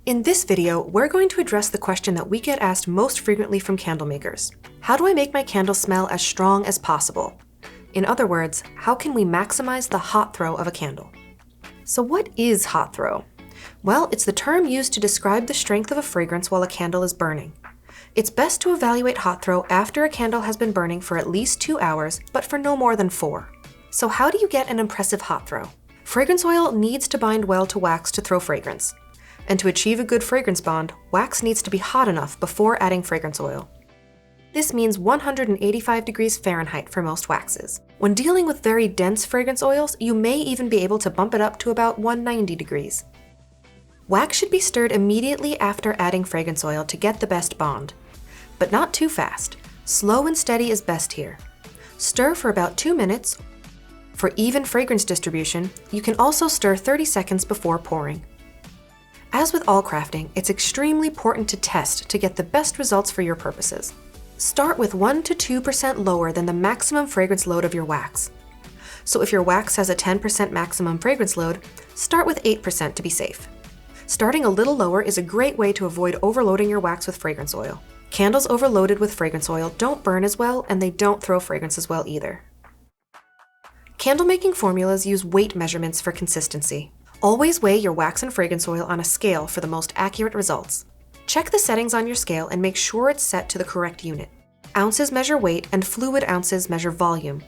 In this video, we're going to address the question that we get asked most frequently from candle makers. How do I make my candle smell as strong as possible? In other words, how can we maximize the hot throw of a candle? So what is hot throw? Well, it's the term used to describe the strength of a fragrance while a candle is burning. It's best to evaluate hot throw after a candle has been burning for at least 2 hours, but for no more than 4. So how do you get an impressive hot throw? Fragrance oil needs to bind well to wax to throw fragrance. And to achieve a good fragrance bond, wax needs to be hot enough before adding fragrance oil. This means 185 degrees Fahrenheit for most waxes. When dealing with very dense fragrance oils, you may even be able to bump it up to about 190 degrees. Wax should be stirred immediately after adding fragrance oil to get the best bond. But not too fast. Slow and steady is best here. Stir for about 2 minutes. For even fragrance distribution, you can also stir 30 seconds before pouring. As with all crafting, it's extremely important to test to get the best results for your purposes. Start with 1 to 2% lower than the maximum fragrance load of your wax. So if your wax has a 10% maximum fragrance load, start with 8% to be safe. Starting a little lower is a great way to avoid overloading your wax with fragrance oil. Candles overloaded with fragrance oil don't burn as well, and they don't throw fragrance as well either. Candle making formulas use weight measurements for consistency. Always weigh your wax and fragrance oil on a scale for the most accurate results. Check the settings on your scale and make sure it's set to the correct unit. Ounces measure weight and fluid ounces measure volume.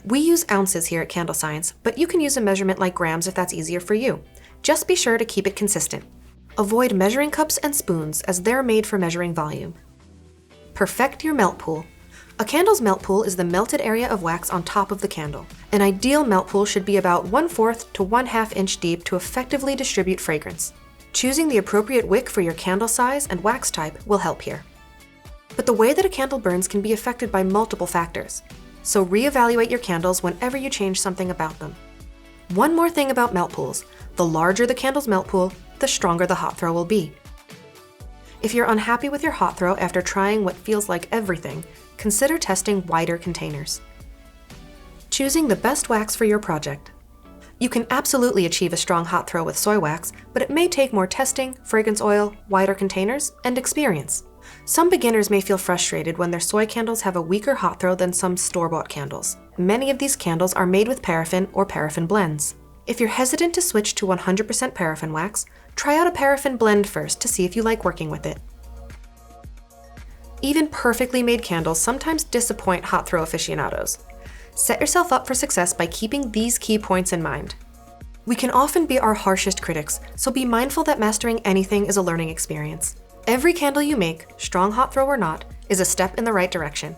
We use ounces here at CandleScience, but you can use a measurement like grams if that's easier for you. Just be sure to keep it consistent. Avoid measuring cups and spoons as they're made for measuring volume. Perfect your melt pool. A candle's melt pool is the melted area of wax on top of the candle. An ideal melt pool should be about 1/4 to 1/2 inch deep to effectively distribute fragrance. Choosing the appropriate wick for your candle size and wax type will help here. But the way that a candle burns can be affected by multiple factors, so reevaluate your candles whenever you change something about them. One more thing about melt pools: the larger the candle's melt pool, the stronger the hot throw will be. If you're unhappy with your hot throw after trying what feels like everything, consider testing wider containers. Choosing the best wax for your project. You can absolutely achieve a strong hot throw with soy wax, but it may take more testing, fragrance oil, wider containers, and experience. Some beginners may feel frustrated when their soy candles have a weaker hot throw than some store-bought candles. Many of these candles are made with paraffin or paraffin blends. If you're hesitant to switch to 100% paraffin wax, try out a paraffin blend first to see if you like working with it. Even perfectly made candles sometimes disappoint hot throw aficionados. Set yourself up for success by keeping these key points in mind. We can often be our harshest critics, so be mindful that mastering anything is a learning experience. Every candle you make, strong hot throw or not, is a step in the right direction.